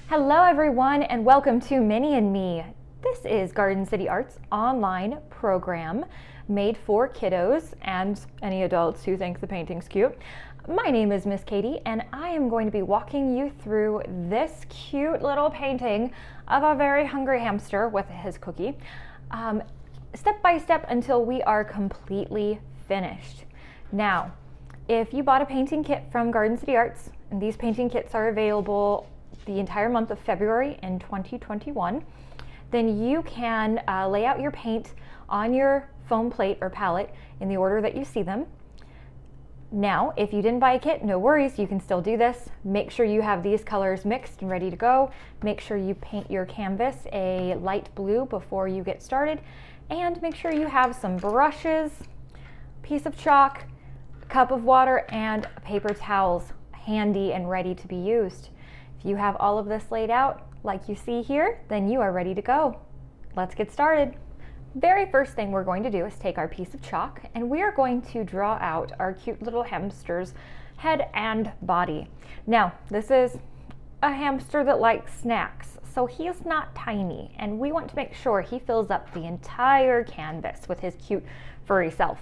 Hello everyone and welcome to Minnie and Me. This is Garden City Art's online program made for kiddos and any adults who think the painting's cute. My name is Miss Katie and I am going to be walking you through this cute little painting of a very hungry hamster with his cookie, step by step until we are completely finished. Now, if you bought a painting kit from Garden City Arts, and these painting kits are available the entire month of February in 2021, then you can lay out your paint on your foam plate or palette in the order that you see them. Now, if you didn't buy a kit, no worries, you can still do this. Make sure you have these colors mixed and ready to go. Make sure you paint your canvas a light blue before you get started, and make sure you have some brushes, piece of chalk, a cup of water, and paper towels handy and ready to be used. If you have all of this laid out like you see here, then you are ready to go. Let's get started. Very first thing we're going to do is take our piece of chalk and we are going to draw out our cute little hamster's head and body. Now, this is a hamster that likes snacks, so he is not tiny and we want to make sure he fills up the entire canvas with his cute furry self.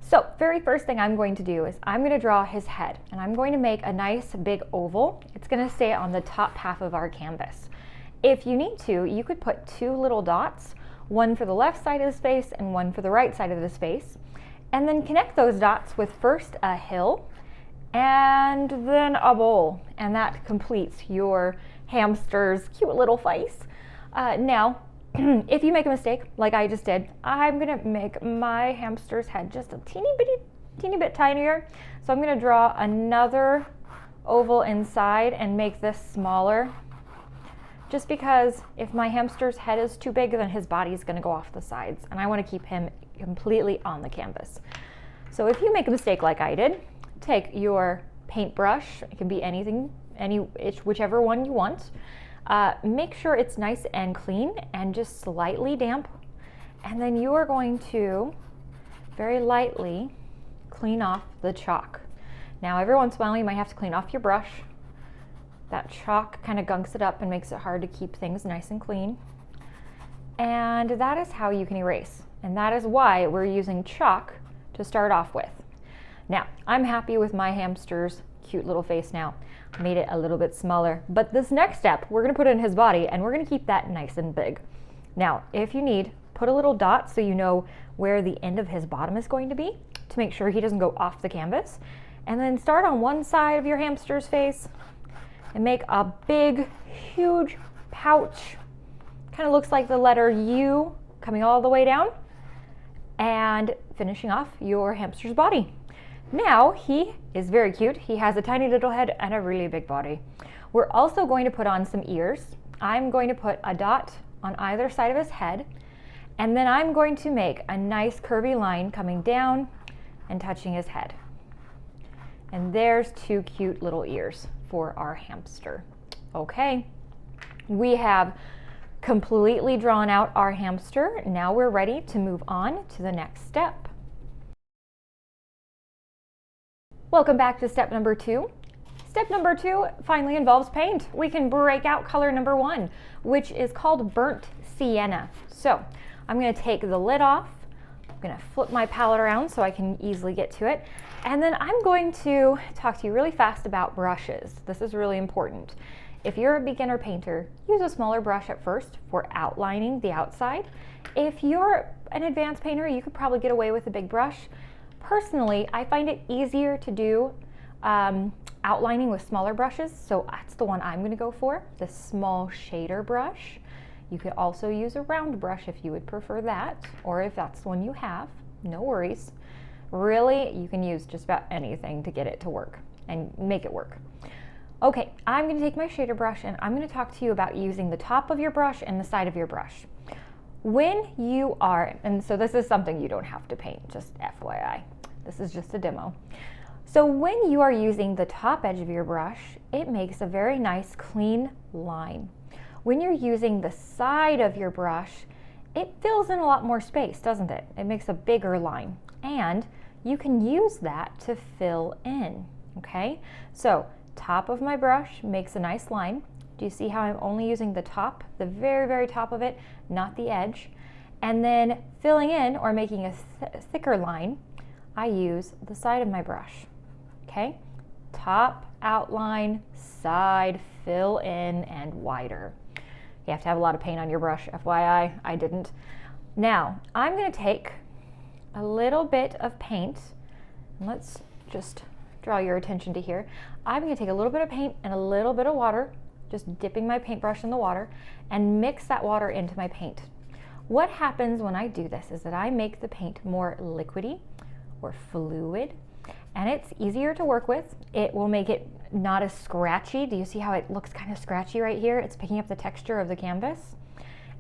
So, very first thing I'm going to do is I'm going to draw his head, and I'm going to make a nice big oval. It's going to stay on the top half of our canvas. If you need to, you could put two little dots, one for the left side of the space and one for the right side of the space, and then connect those dots with first a hill and then a bowl, and that completes your hamster's cute little face. Now, if you make a mistake, like I just did, I'm gonna make my hamster's head just a teeny bit tinier. So I'm gonna draw another oval inside and make this smaller. Just because if my hamster's head is too big, then his body is gonna go off the sides, and I wanna keep him completely on the canvas. So if you make a mistake like I did, take your paintbrush, it can be anything, whichever one you want. Make sure it's nice and clean and just slightly damp, and then you are going to very lightly clean off the chalk. Now, every once in a while you might have to clean off your brush. That chalk kind of gunks it up and makes it hard to keep things nice and clean. And that is how you can erase, and that is why we're using chalk to start off with. Now, I'm happy with my hamster's cute little face now. Made it a little bit smaller, but this next step we're going to put in his body and we're going to keep that nice and big. Now, if you need, put a little dot so you know where the end of his bottom is going to be to make sure he doesn't go off the canvas, and then start on one side of your hamster's face and make a big huge pouch. Kind of looks like the letter U coming all the way down, and finishing off your hamster's body. Now, he is very cute. He has a tiny little head and a really big body. We're also going to put on some ears. I'm going to put a dot on either side of his head, and then I'm going to make a nice curvy line coming down and touching his head. And there's two cute little ears for our hamster. Okay, we have completely drawn out our hamster. Now we're ready to move on to the next step. Welcome back to step number 2. Step number 2 finally involves paint. We can break out color number 1, which is called burnt sienna. So I'm going to take the lid off. I'm going to flip my palette around so I can easily get to it. And then I'm going to talk to you really fast about brushes. This is really important. If you're a beginner painter, use a smaller brush at first for outlining the outside. If you're an advanced painter, you could probably get away with a big brush. Personally, I find it easier to do outlining with smaller brushes, so that's the one I'm going to go for, the small shader brush. You could also use a round brush if you would prefer that, or if that's the one you have, no worries. Really, you can use just about anything to get it to work and make it work. Okay, I'm going to take my shader brush and I'm going to talk to you about using the top of your brush and the side of your brush. When you are, and so this is something you don't have to paint, just FYI. This is just a demo. So when you are using the top edge of your brush, it makes a very nice clean line. When you're using the side of your brush, it fills in a lot more space, doesn't it? It makes a bigger line, and you can use that to fill in, okay? So top of my brush makes a nice line. Do you see how I'm only using the top, the very, very top of it, not the edge? And then filling in or making a thicker line, I use the side of my brush, okay? Top, outline, side, fill in, and wider. You have to have a lot of paint on your brush, FYI, I didn't. Now, I'm gonna take a little bit of paint, and let's just draw your attention to here. I'm gonna take a little bit of paint and a little bit of water, just dipping my paintbrush in the water, and mix that water into my paint. What happens when I do this is that I make the paint more liquidy or fluid, and it's easier to work with. It will make it not as scratchy. Do you see how it looks kind of scratchy right here? It's picking up the texture of the canvas,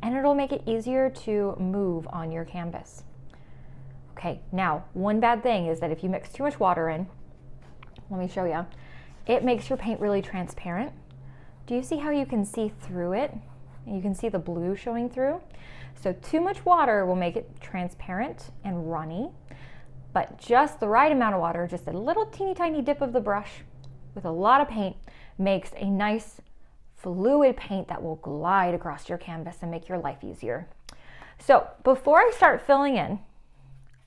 and it'll make it easier to move on your canvas. Okay, now one bad thing is that if you mix too much water in, let me show you, it makes your paint really transparent. Do you see how you can see through it? You can see the blue showing through. So too much water will make it transparent and runny, but just the right amount of water, just a little teeny tiny dip of the brush with a lot of paint, makes a nice fluid paint that will glide across your canvas and make your life easier. So before I start filling in,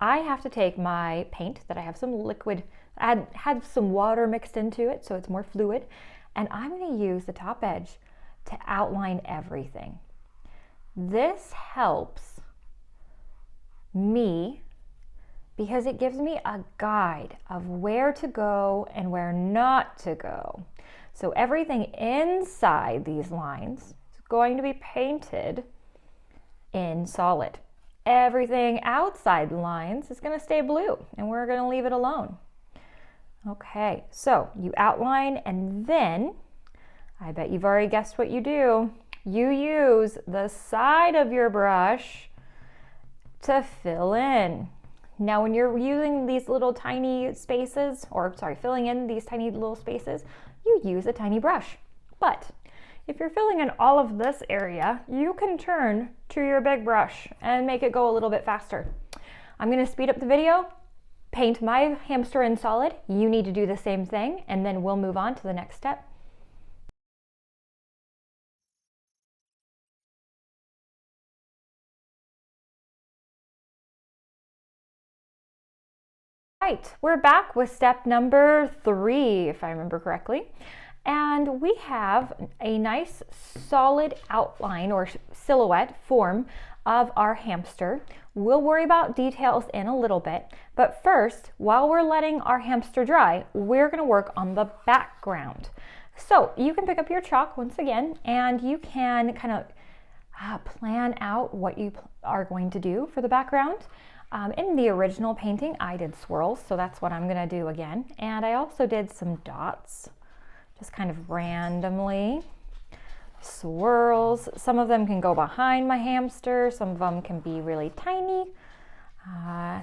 I have to take my paint that I have some liquid, had some water mixed into it so it's more fluid, and I'm going to use the top edge to outline everything. This helps me because it gives me a guide of where to go and where not to go. So everything inside these lines is going to be painted in solid. Everything outside the lines is going to stay blue, and we're going to leave it alone. Okay, so you outline, and then I bet you've already guessed what you do. You use the side of your brush to fill in. Now, when you're using these little tiny spaces, filling in these tiny little spaces, you use a tiny brush. But if you're filling in all of this area, you can turn to your big brush and make it go a little bit faster. I'm going to speed up the video, paint my hamster in solid. You need to do the same thing, and then we'll move on to the next step. Right, we're back with step number 3, if I remember correctly. And we have a nice solid outline or silhouette form of our hamster. We'll worry about details in a little bit, but first, while we're letting our hamster dry, we're going to work on the background. So you can pick up your chalk once again, and you can kind of plan out what you are going to do for the background. In the original painting, I did swirls, so that's what I'm going to do again. And I also did some dots, just kind of randomly. Swirls. Some of them can go behind my hamster. Some of them can be really tiny.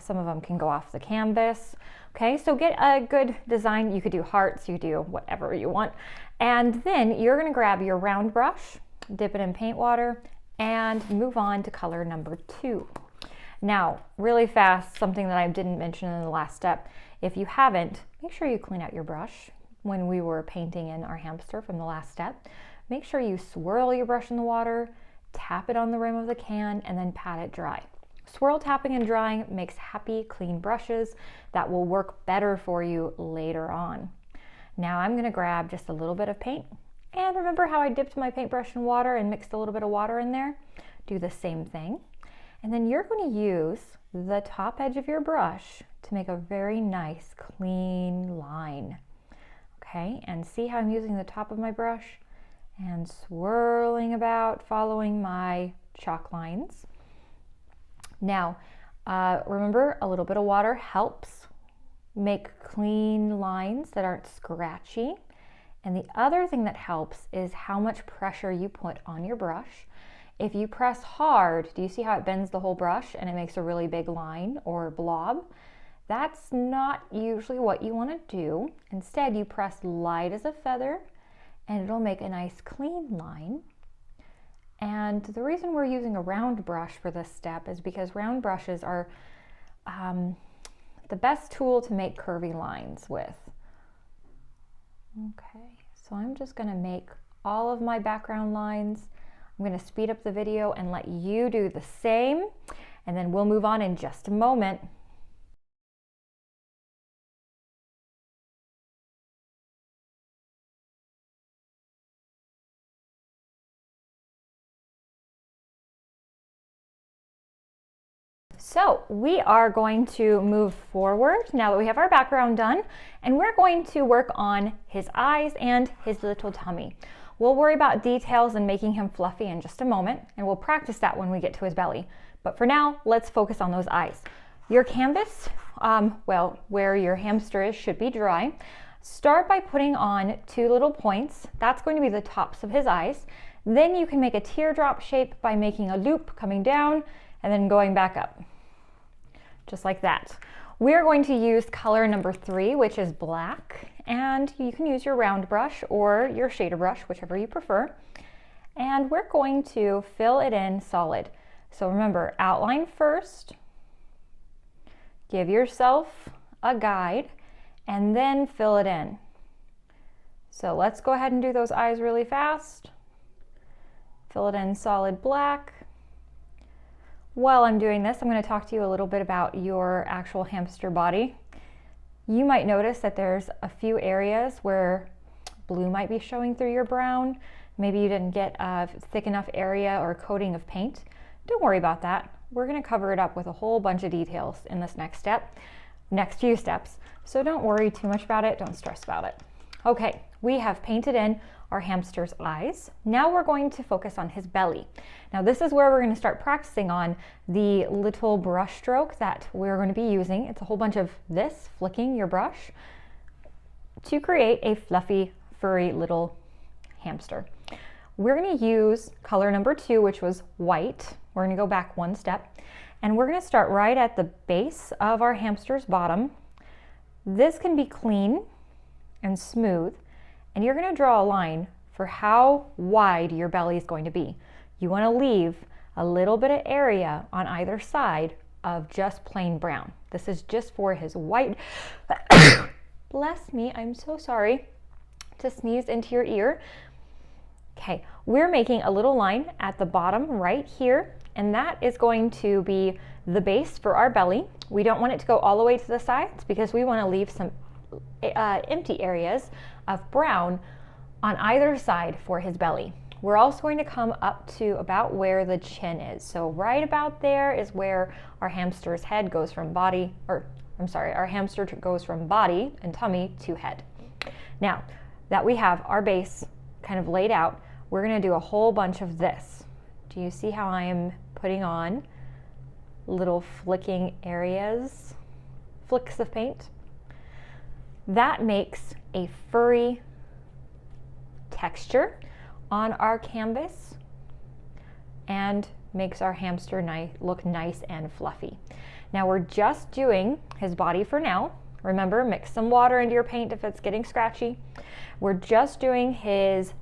Some of them can go off the canvas. Okay, so get a good design. You could do hearts, you could do whatever you want. And then you're going to grab your round brush, dip it in paint water, and move on to color number 2. Now, really fast, something that I didn't mention in the last step. If you haven't, make sure you clean out your brush when we were painting in our hamster from the last step. Make sure you swirl your brush in the water, tap it on the rim of the can, and then pat it dry. Swirl tapping and drying makes happy, clean brushes that will work better for you later on. Now I'm going to grab just a little bit of paint. And remember how I dipped my paintbrush in water and mixed a little bit of water in there? Do the same thing. And then you're going to use the top edge of your brush to make a very nice, clean line. Okay, and see how I'm using the top of my brush and swirling about, following my chalk lines. Now, remember, a little bit of water helps make clean lines that aren't scratchy. And the other thing that helps is how much pressure you put on your brush. If you press hard, do you see how it bends the whole brush and it makes a really big line or blob? That's not usually what you want to do. Instead, you press light as a feather and it'll make a nice clean line. And the reason we're using a round brush for this step is because round brushes are the best tool to make curvy lines with. Okay, so I'm just going to make all of my background lines. I'm going to speed up the video and let you do the same, and then we'll move on in just a moment. So we are going to move forward now that we have our background done, and we're going to work on his eyes and his little tummy. We'll worry about details and making him fluffy in just a moment, and we'll practice that when we get to his belly. But for now, let's focus on those eyes. Your canvas, well, where your hamster is, should be dry. Start by putting on 2 little points. That's going to be the tops of his eyes. Then you can make a teardrop shape by making a loop coming down and then going back up, just like that. We're going to use color number 3, which is black, and you can use your round brush or your shader brush, whichever you prefer. And we're going to fill it in solid. So remember, outline first, give yourself a guide, and then fill it in. So let's go ahead and do those eyes really fast. Fill it in solid black. While I'm doing this, I'm going to talk to you a little bit about your actual hamster body. You might notice that there's a few areas where blue might be showing through your brown. Maybe you didn't get a thick enough area or coating of paint. Don't worry about that. We're going to cover it up with a whole bunch of details in this next few steps. So don't worry too much about it. Don't stress about it. Okay, we have painted in our hamster's eyes. Now we're going to focus on his belly. Now this is where we're going to start practicing on the little brush stroke that we're going to be using. It's a whole bunch of this, flicking your brush to create a fluffy, furry little hamster. We're going to use color number 2, which was white. We're going to go back 1 step, and we're going to start right at the base of our hamster's bottom. This can be clean and smooth, and you're going to draw a line for how wide your belly is going to be. You want to leave a little bit of area on either side of just plain brown. This is just for his white. Bless me, I'm so sorry to sneeze into your ear. Okay, we're making a little line at the bottom right here, and that is going to be the base for our belly. We don't want it to go all the way to the sides because we want to leave some empty areas of brown on either side for his belly. We're also going to come up to about where the chin is. So right about there is where our hamster's head goes from body, our hamster goes from body and tummy to head. Now that we have our base kind of laid out, we're going to do a whole bunch of this. Do you see how I am putting on little flicking areas, flicks of paint? That makes a furry texture on our canvas and makes our hamster look nice and fluffy. Now we're just doing his body for now. Remember, mix some water into your paint if it's getting scratchy. We're just doing his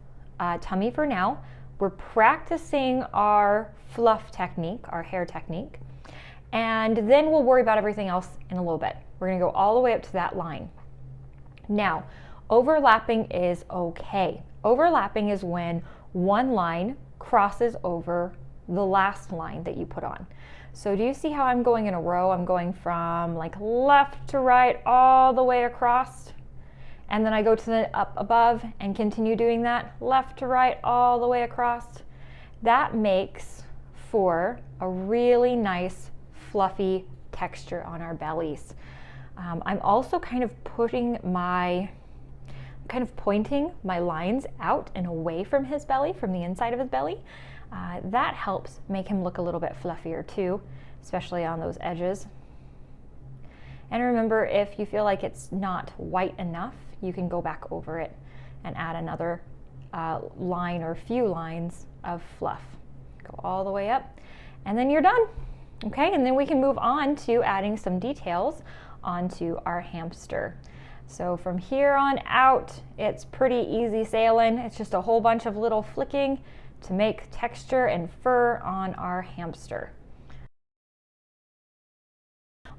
tummy for now. We're practicing our fluff technique, our hair technique, and then we'll worry about everything else in a little bit. We're going to go all the way up to that line. Now, overlapping is okay. Overlapping is when one line crosses over the last line that you put on. So do you see how I'm going in a row? I'm going from like left to right all the way across, and then I go to the up above and continue doing that left to right all the way across. That makes for a really nice fluffy texture on our bellies. I'm also kind of pointing my lines out and away from his belly, from the inside of his belly. That helps make him look a little bit fluffier too, especially on those edges. And remember, if you feel like it's not white enough, you can go back over it and add another line or few lines of fluff. Go all the way up, and then you're done. Okay, and then we can move on to adding some details onto our hamster. So from here on out, it's pretty easy sailing. It's just a whole bunch of little flicking to make texture and fur on our hamster.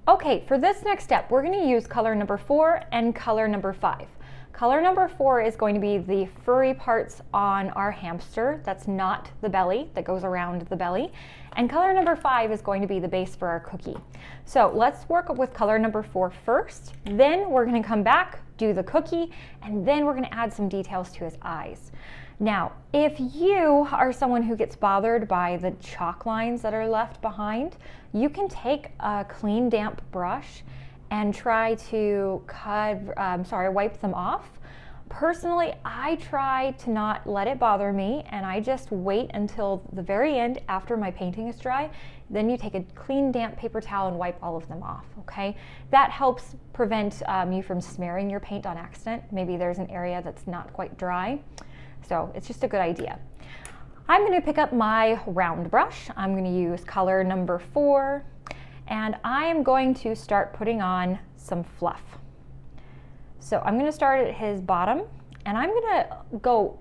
Okay, for this next step, we're going to use color number 4 and color number 5. Color number 4 is going to be the furry parts on our hamster. That's not the belly, that goes around the belly. And color number 5 is going to be the base for our cookie. So let's work with color number 4 first. Then we're going to come back, do the cookie, and then we're going to add some details to his eyes. Now, if you are someone who gets bothered by the chalk lines that are left behind, you can take a clean, damp brush and try to wipe them off. Personally, I try to not let it bother me, and I just wait until the very end after my painting is dry. Then you take a clean, damp paper towel and wipe all of them off, okay? That helps prevent you from smearing your paint on accident. Maybe there's an area that's not quite dry. So it's just a good idea. I'm going to pick up my round brush. I'm going to use color number 4, and I am going to start putting on some fluff. So I'm going to start at his bottom, and I'm going to go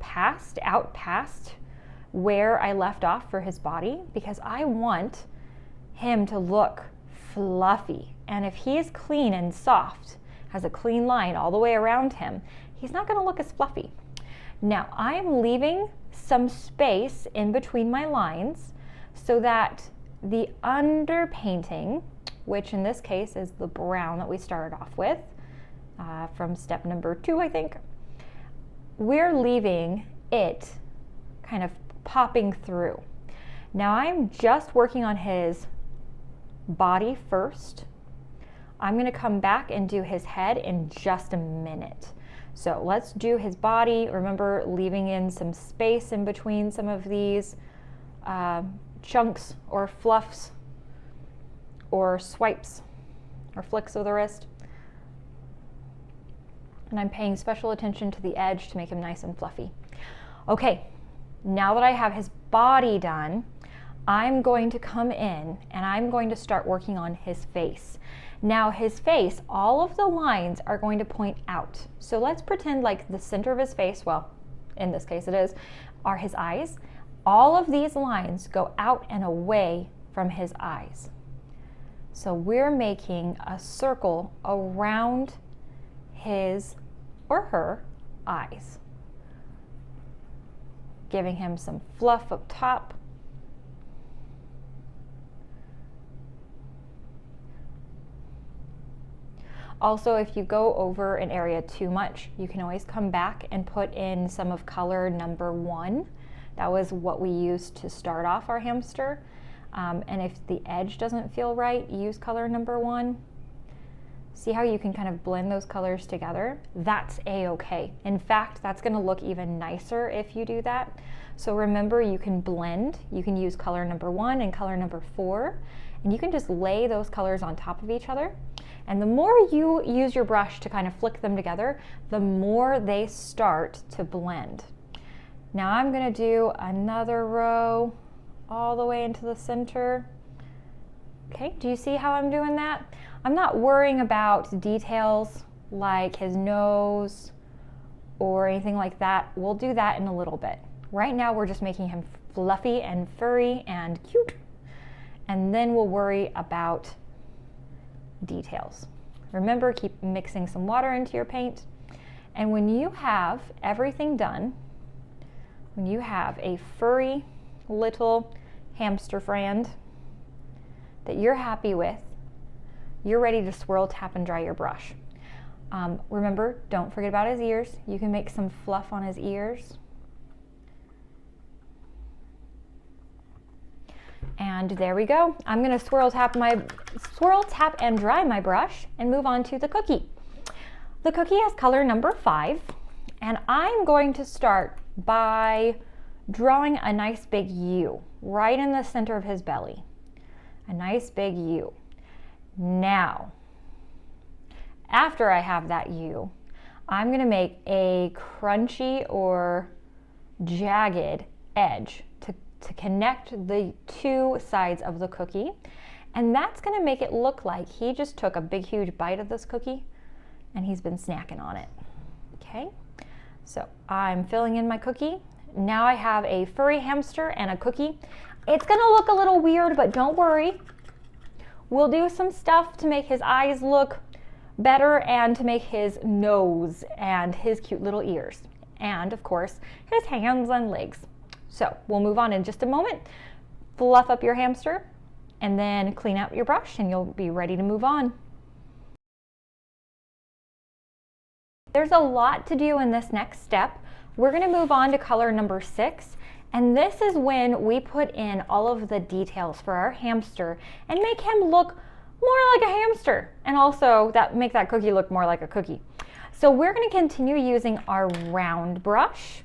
out past where I left off for his body, because I want him to look fluffy. And if he is clean and soft, has a clean line all the way around him, he's not going to look as fluffy. Now, I'm leaving some space in between my lines so that the underpainting, which in this case is the brown that we started off with, from step number 2, I think, we're leaving it kind of popping through. Now I'm just working on his body first. I'm going to come back and do his head in just a minute. So let's do his body. Remember, leaving in some space in between some of these chunks or fluffs or swipes or flicks of the wrist. And I'm paying special attention to the edge to make him nice and fluffy. Okay, now that I have his body done, I'm going to come in and I'm going to start working on his face. Now his face, all of the lines are going to point out. So let's pretend like the center of his face, well, in this case it is, are his eyes. All of these lines go out and away from his eyes. So we're making a circle around his or her eyes, giving him some fluff up top. Also, if you go over an area too much, you can always come back and put in some of color number 1. That was what we used to start off our hamster. And if the edge doesn't feel right, use color number 1. See how you can kind of blend those colors together? That's a-okay. In fact, that's going to look even nicer if you do that. So remember, you can blend. You can use color number 1 and color number 4, and you can just lay those colors on top of each other. And the more you use your brush to kind of flick them together, the more they start to blend. Now I'm going to do another row all the way into the center. Okay, do you see how I'm doing that? I'm not worrying about details like his nose or anything like that. We'll do that in a little bit. Right now we're just making him fluffy and furry and cute. And then we'll worry about details. Remember, keep mixing some water into your paint. And when you have everything done, when you have a furry little hamster friend that you're happy with, you're ready to swirl, tap, and dry your brush. Remember, don't forget about his ears. You can make some fluff on his ears. And there we go. I'm going to swirl, tap, and dry my brush and move on to the cookie. The cookie has color number 5, and I'm going to start by drawing a nice big U right in the center of his belly. A nice big U. Now, after I have that U, I'm going to make a crunchy or jagged edge to connect the 2 sides of the cookie. And that's going to make it look like he just took a big, huge bite of this cookie and he's been snacking on it. Okay, so I'm filling in my cookie. Now I have a furry hamster and a cookie. It's going to look a little weird, but don't worry. We'll do some stuff to make his eyes look better and to make his nose and his cute little ears. And of course, his hands and legs. So we'll move on in just a moment. Fluff up your hamster and then clean out your brush and you'll be ready to move on. There's a lot to do in this next step. We're going to move on to color number 6, and this is when we put in all of the details for our hamster and make him look more like a hamster, and also make that cookie look more like a cookie. So we're going to continue using our round brush,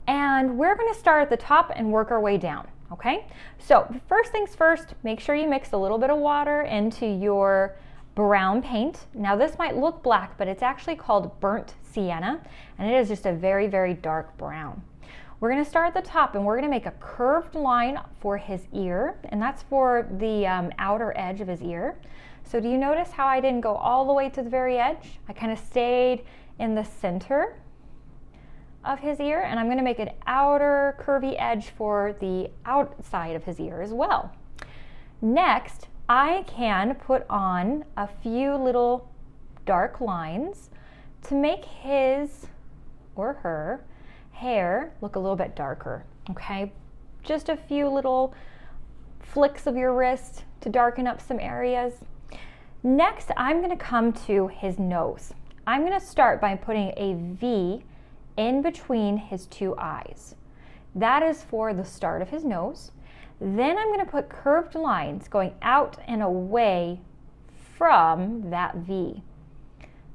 and we're going to start at the top and work our way down, okay? So first things first, make sure you mix a little bit of water into your brown paint. Now this might look black, but it's actually called burnt sienna, and it is just a very, very dark brown. We're going to start at the top and we're going to make a curved line for his ear, and that's for the outer edge of his ear. So do you notice how I didn't go all the way to the very edge? I kind of stayed in the center of his ear, and I'm going to make an outer curvy edge for the outside of his ear as well. Next, I can put on a few little dark lines to make his or her hair look a little bit darker, okay? Just a few little flicks of your wrist to darken up some areas. Next, I'm going to come to his nose. I'm going to start by putting a V in between his two eyes. That is for the start of his nose. Then I'm going to put curved lines going out and away from that V.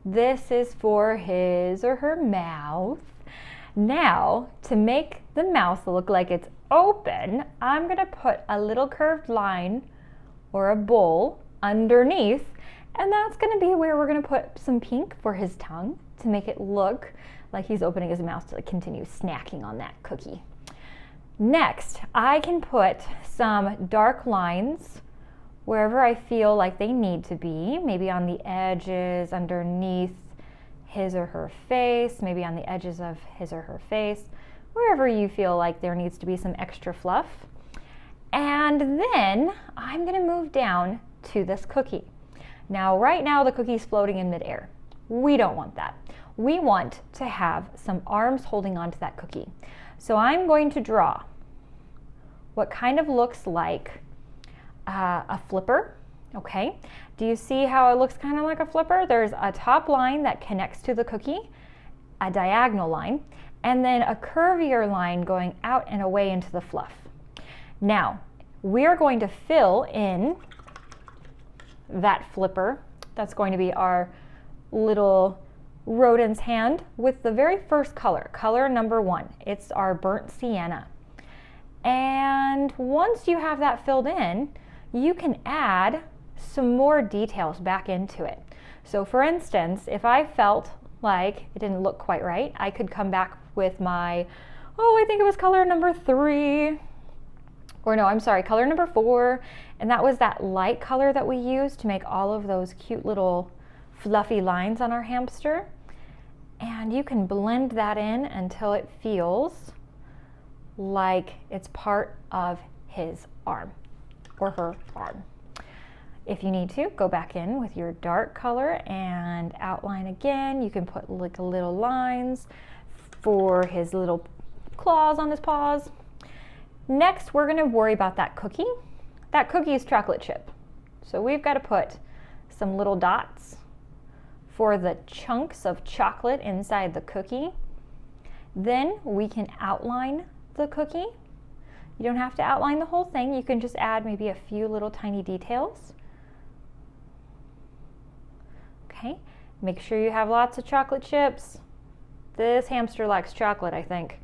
This is for his or her mouth. Now, to make the mouth look like it's open, I'm going to put a little curved line or a bowl underneath, and that's going to be where we're going to put some pink for his tongue to make it look like he's opening his mouth to continue snacking on that cookie. Next, I can put some dark lines wherever I feel like they need to be, maybe on the edges, underneath his or her face, maybe on the edges of his or her face, wherever you feel like there needs to be some extra fluff. And then I'm going to move down to this cookie. Now, right now the cookie's floating in midair. We don't want that. We want to have some arms holding onto that cookie. So I'm going to draw what kind of looks like a flipper, okay? Do you see how it looks kind of like a flipper? There's a top line that connects to the cookie, a diagonal line, and then a curvier line going out and away into the fluff. Now, we're going to fill in that flipper. That's going to be our little rodent's hand with the very first color, color number 1. It's our burnt sienna. And once you have that filled in, you can add some more details back into it. So for instance, if I felt like it didn't look quite right, I could come back with my, I think it was color number 3, or no, I'm sorry, color number 4, and that was that light color that we used to make all of those cute little fluffy lines on our hamster. And you can blend that in until it feels like it's part of his arm or her arm. If you need to, go back in with your dark color and outline again. You can put like little lines for his little claws on his paws. Next, we're going to worry about that cookie. That cookie is chocolate chip. So we've got to put some little dots for the chunks of chocolate inside the cookie. Then we can outline the cookie. You don't have to outline the whole thing. You can just add maybe a few little tiny details. Okay, make sure you have lots of chocolate chips. This hamster likes chocolate, I think.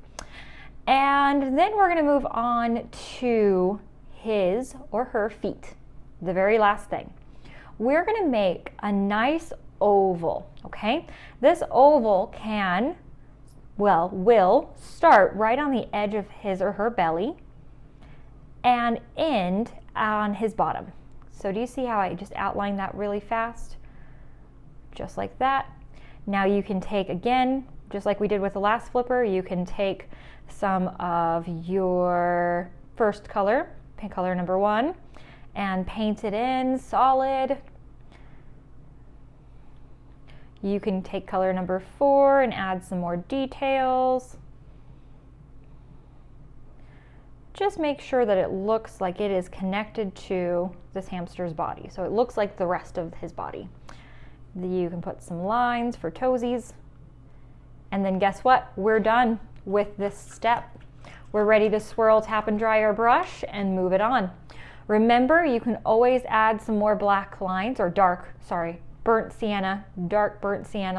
And then we're going to move on to his or her feet, the very last thing. We're going to make a nice oval, okay? This oval will start right on the edge of his or her belly and end on his bottom. So do you see how I just outlined that really fast? Just like that. Now you can take, again, just like we did with the last flipper, you can take some of your first color, color number 1, and paint it in solid. You can take color number 4 and add some more details. Just make sure that it looks like it is connected to this hamster's body. So it looks like the rest of his body. You can put some lines for toesies. And then guess what? We're done with this step. We're ready to swirl, tap, and dry our brush and move it on. Remember, you can always add some more black lines or dark burnt sienna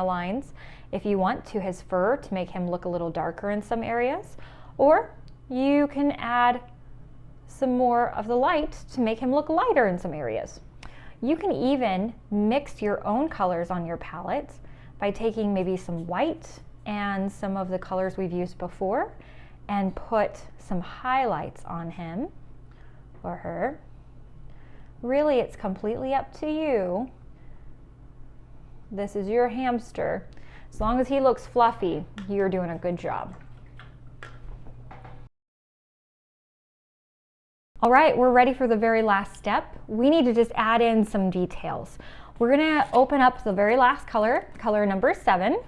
lines if you want to his fur to make him look a little darker in some areas. Or you can add some more of the light to make him look lighter in some areas. You can even mix your own colors on your palette by taking maybe some white and some of the colors we've used before and put some highlights on him or her. Really, it's completely up to you. This is your hamster. As long as he looks fluffy, you're doing a good job. All right, we're ready for the very last step. We need to just add in some details. We're gonna open up the very last color, color number 7,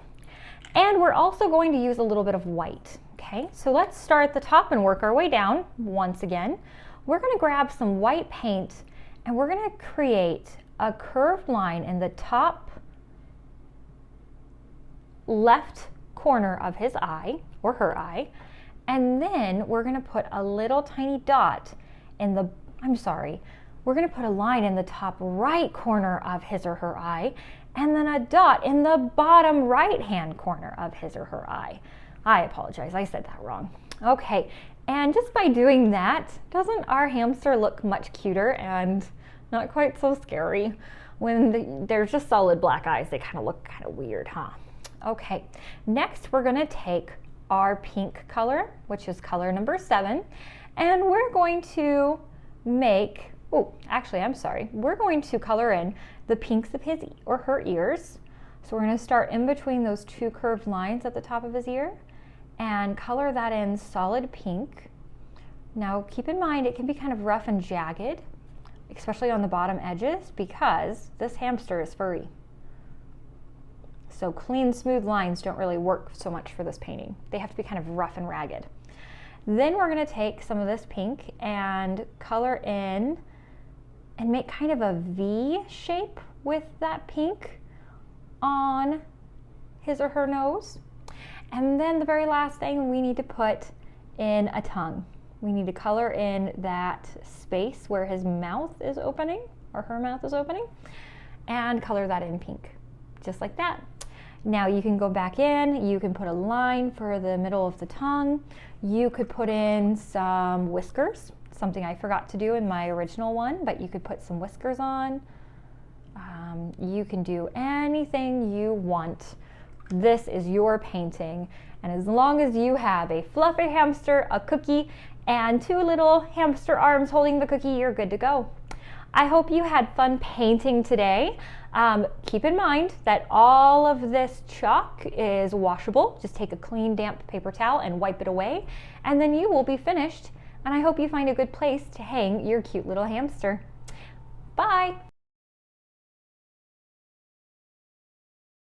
and we're also going to use a little bit of white, okay? So let's start at the top and work our way down once again. We're gonna grab some white paint and we're gonna create a curved line in the top left corner of his eye or her eye, and then we're gonna put a little tiny dot in the, we're gonna put a line in the top right corner of his or her eye, and then a dot in the bottom right hand corner of his or her eye. I apologize, I said that wrong. Okay, and just by doing that, doesn't our hamster look much cuter and not quite so scary? When they're just solid black eyes, they kind of look kind of weird, huh? Okay, next we're gonna take our pink color, which is color number 7, and we're going to make, we're going to color in the pinks of his or her ears. So we're gonna start in between those 2 curved lines at the top of his ear and color that in solid pink. Now keep in mind it can be kind of rough and jagged, especially on the bottom edges, because this hamster is furry. So clean, smooth lines don't really work so much for this painting. They have to be kind of rough and ragged. Then we're gonna take some of this pink and color in and make kind of a V shape with that pink on his or her nose. And then the very last thing, we need to put in a tongue. We need to color in that space where his mouth is opening or her mouth is opening and color that in pink, just like that. Now you can go back in, you can put a line for the middle of the tongue. You could put in some whiskers, something I forgot to do in my original one, but you could put some whiskers on. You can do anything you want. This is your painting, and as long as you have a fluffy hamster, a cookie, and 2 little hamster arms holding the cookie, you're good to go. I hope you had fun painting today. Keep in mind that all of this chalk is washable. Just take a clean, damp paper towel and wipe it away, and then you will be finished. And I hope you find a good place to hang your cute little hamster. Bye!